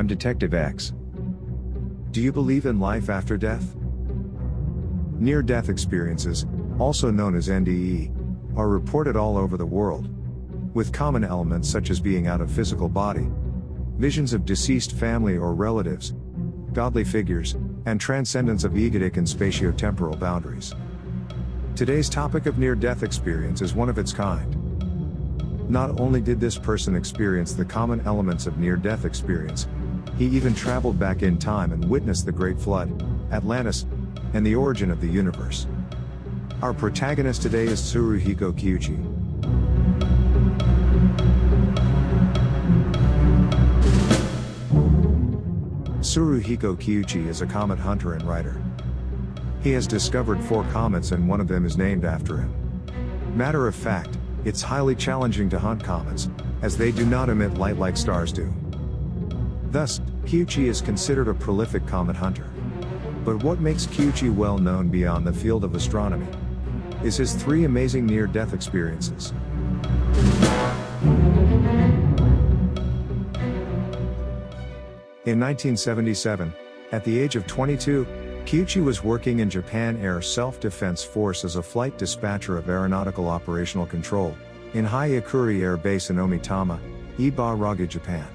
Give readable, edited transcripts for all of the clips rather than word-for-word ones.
I'm Detective X. Do you believe in life after death? Near-death experiences, also known as NDE, are reported all over the world, with common elements such as being out of physical body, visions of deceased family or relatives, godly figures, and transcendence of egotic and spatio-temporal boundaries. Today's topic of near-death experience is one of its kind. Not only did this person experience the common elements of near-death experience, he even traveled back in time and witnessed the Great Flood, Atlantis, and the origin of the universe. Our protagonist today is Tsuruhiko Kyuchi. Tsuruhiko Kyuchi is a comet hunter and writer. He has discovered 4 comets and one of them is named after him. Matter of fact, it's highly challenging to hunt comets, as they do not emit light like stars do. Thus, Kyuchi is considered a prolific comet hunter. But what makes Kyuchi well known beyond the field of astronomy is his 3 amazing near-death experiences. In 1977, at the age of 22, Kyuchi was working in Japan Air Self-Defense Force as a flight dispatcher of Aeronautical Operational Control, in Hyakuri Air Base in Omitama, Ibaraki, Japan.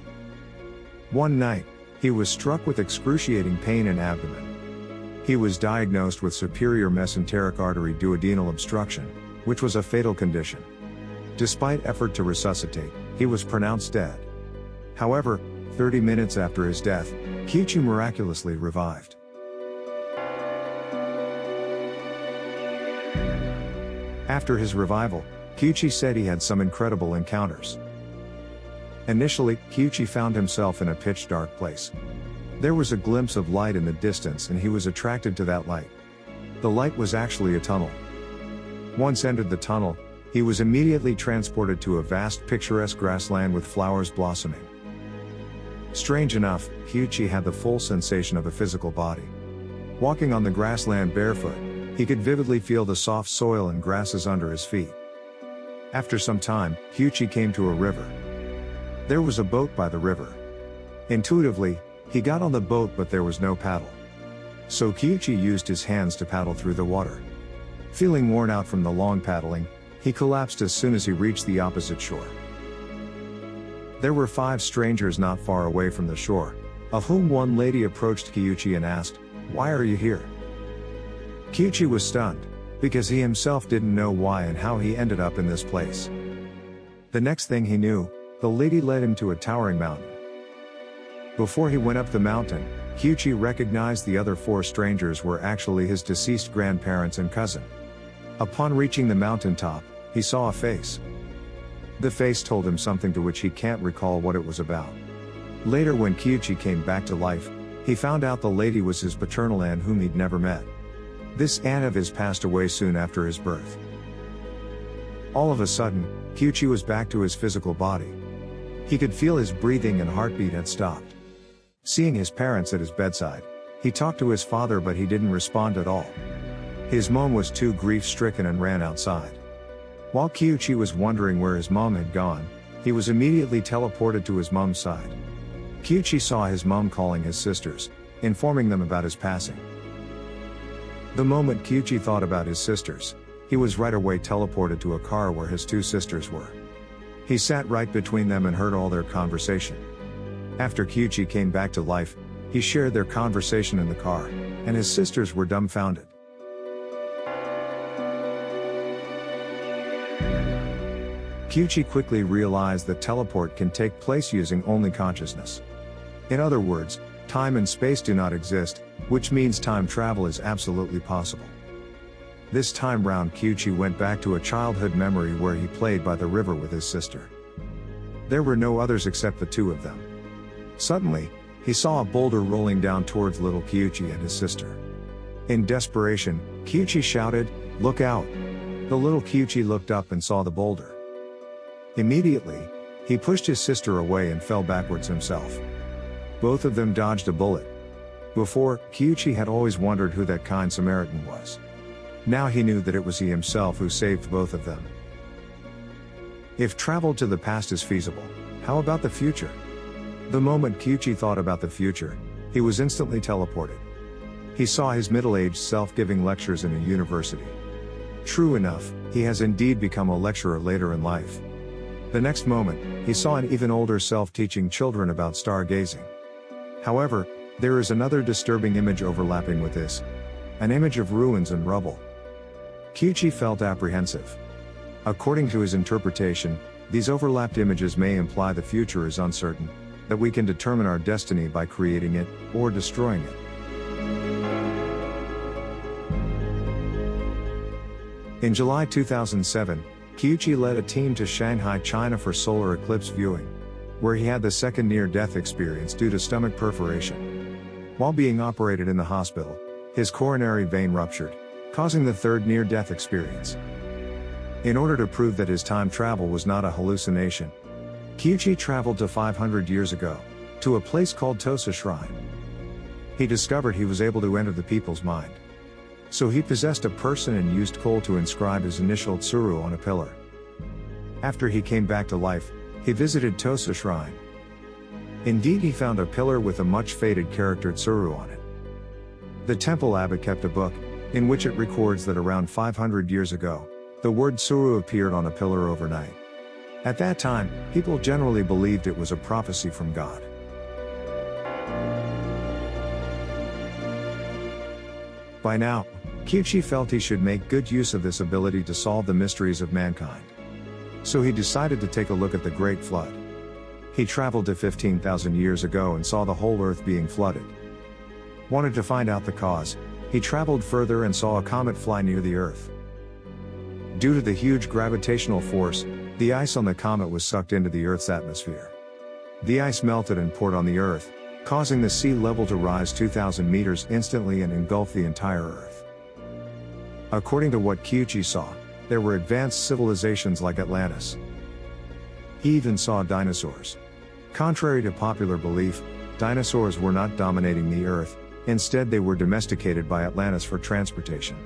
One night, he was struck with excruciating pain in abdomen. He was diagnosed with superior mesenteric artery duodenal obstruction, which was a fatal condition. Despite effort to resuscitate, he was pronounced dead. However, 30 minutes after his death, Kyuchi miraculously revived. After his revival, Kyuchi said he had some incredible encounters. Initially, Kyuchi found himself in a pitch-dark place. There was a glimpse of light in the distance and he was attracted to that light. The light was actually a tunnel. Once entered the tunnel, he was immediately transported to a vast picturesque grassland with flowers blossoming. Strange enough, Kyuchi had the full sensation of a physical body. Walking on the grassland barefoot, he could vividly feel the soft soil and grasses under his feet. After some time, Kyuchi came to a river. There was a boat by the river. Intuitively, he got on the boat but there was no paddle. So Kyuchi used his hands to paddle through the water. Feeling worn out from the long paddling, he collapsed as soon as he reached the opposite shore. There were 5 strangers not far away from the shore, of whom one lady approached Kyuchi and asked, "Why are you here?" Kyuchi was stunned, because he himself didn't know why and how he ended up in this place. The next thing he knew, the lady led him to a towering mountain. Before he went up the mountain, Kyuchi recognized the other 4 strangers were actually his deceased grandparents and cousin. Upon reaching the mountaintop, he saw a face. The face told him something to which he can't recall what it was about. Later when Kyuchi came back to life, he found out the lady was his paternal aunt whom he'd never met. This aunt of his passed away soon after his birth. All of a sudden, Kyuchi was back to his physical body. He could feel his breathing and heartbeat had stopped. Seeing his parents at his bedside, he talked to his father but he didn't respond at all. His mom was too grief-stricken and ran outside. While Kyuchi was wondering where his mom had gone, he was immediately teleported to his mom's side. Kyuchi saw his mom calling his sisters, informing them about his passing. The moment Kyuchi thought about his sisters, he was right away teleported to a car where his 2 sisters were. He sat right between them and heard all their conversation. After Kyuchi came back to life, he shared their conversation in the car, and his sisters were dumbfounded. Kyuchi quickly realized that teleport can take place using only consciousness. In other words, time and space do not exist, which means time travel is absolutely possible. This time round Kyuchi went back to a childhood memory where he played by the river with his sister. There were no others except the 2 of them. Suddenly, he saw a boulder rolling down towards little Kyuchi and his sister. In desperation, Kyuchi shouted, "Look out!" The little Kyuchi looked up and saw the boulder. Immediately, he pushed his sister away and fell backwards himself. Both of them dodged a bullet. Before, Kyuchi had always wondered who that kind Samaritan was. Now he knew that it was he himself who saved both of them. If travel to the past is feasible, how about the future? The moment Kyuchi thought about the future, he was instantly teleported. He saw his middle-aged self giving lectures in a university. True enough, he has indeed become a lecturer later in life. The next moment, he saw an even older self teaching children about stargazing. However, there is another disturbing image overlapping with this. An image of ruins and rubble. Kyuchi felt apprehensive. According to his interpretation, these overlapped images may imply the future is uncertain, that we can determine our destiny by creating it, or destroying it. In July 2007, Kyuchi led a team to Shanghai, China for solar eclipse viewing, where he had the second near-death experience due to stomach perforation. While being operated in the hospital, his coronary vein ruptured, causing the third near-death experience. In order to prove that his time travel was not a hallucination, Kyuchi traveled to 500 years ago, to a place called Tosa Shrine. He discovered he was able to enter the people's mind. So he possessed a person and used coal to inscribe his initial tsuru on a pillar. After he came back to life, he visited Tosa Shrine. Indeed, he found a pillar with a much faded character tsuru on it. The temple abbot kept a book, in which it records that around 500 years ago, the word tsuru appeared on a pillar overnight. At that time, people generally believed it was a prophecy from God. By now, Kyuchi felt he should make good use of this ability to solve the mysteries of mankind. So he decided to take a look at the Great Flood. He traveled to 15,000 years ago and saw the whole earth being flooded. Wanted to find out the cause, he traveled further and saw a comet fly near the earth. Due to the huge gravitational force, the ice on the comet was sucked into the earth's atmosphere. The ice melted and poured on the earth, causing the sea level to rise 2,000 meters instantly and engulf the entire earth. According to what Kyuchi saw, there were advanced civilizations like Atlantis. He even saw dinosaurs. Contrary to popular belief, dinosaurs were not dominating the earth, instead they were domesticated by Atlantis for transportation.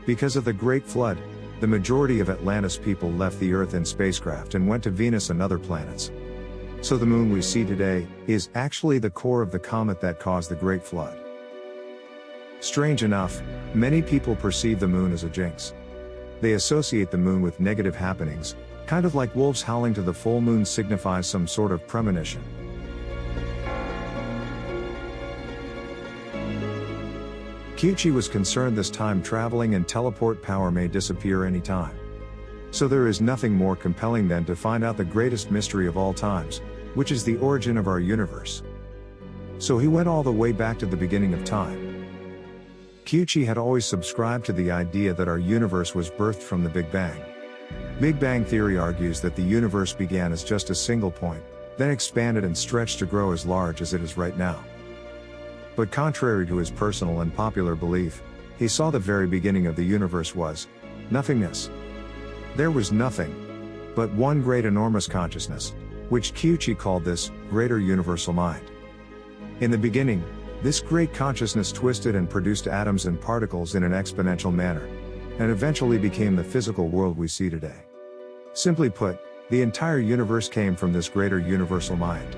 Because of the Great Flood, the majority of Atlantis people left the earth in spacecraft and went to Venus and other planets. So the moon we see today is actually the core of the comet that caused the Great Flood. Strange enough, many people perceive the moon as a jinx. They associate the moon with negative happenings, kind of like wolves howling to the full moon signifies some sort of premonition. Kyuchi was concerned this time traveling and teleport power may disappear anytime. So there is nothing more compelling than to find out the greatest mystery of all times, which is the origin of our universe. So he went all the way back to the beginning of time. Kyuchi had always subscribed to the idea that our universe was birthed from the Big Bang. Big Bang theory argues that the universe began as just a single point, then expanded and stretched to grow as large as it is right now. But contrary to his personal and popular belief, he saw the very beginning of the universe was nothingness. There was nothing but one great enormous consciousness, which Kyuchi called this greater universal mind. In the beginning, this great consciousness twisted and produced atoms and particles in an exponential manner, and eventually became the physical world we see today. Simply put, the entire universe came from this greater universal mind.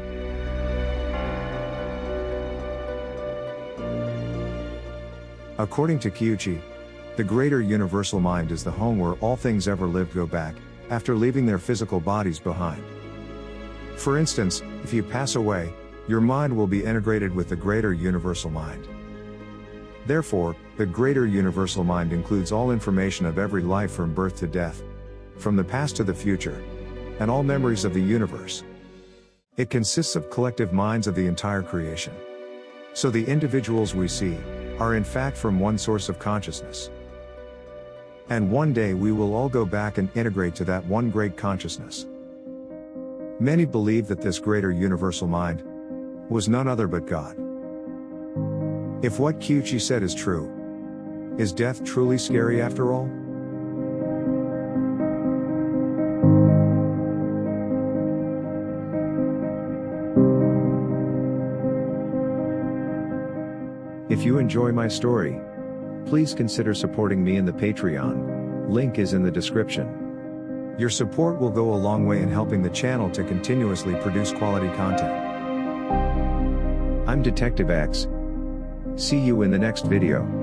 According to Kyuchi, the greater universal mind is the home where all things ever lived go back, after leaving their physical bodies behind. For instance, if you pass away, your mind will be integrated with the greater universal mind. Therefore, the greater universal mind includes all information of every life from birth to death, from the past to the future, and all memories of the universe. It consists of collective minds of the entire creation. So the individuals we see are in fact from one source of consciousness. And one day we will all go back and integrate to that one great consciousness. Many believe that this greater universal mind was none other but God. If what Kyuchi said is true, is death truly scary after all? If you enjoy my story, please consider supporting me in the Patreon. Link is in the description. Your support will go a long way in helping the channel to continuously produce quality content. I'm Detective X. See you in the next video.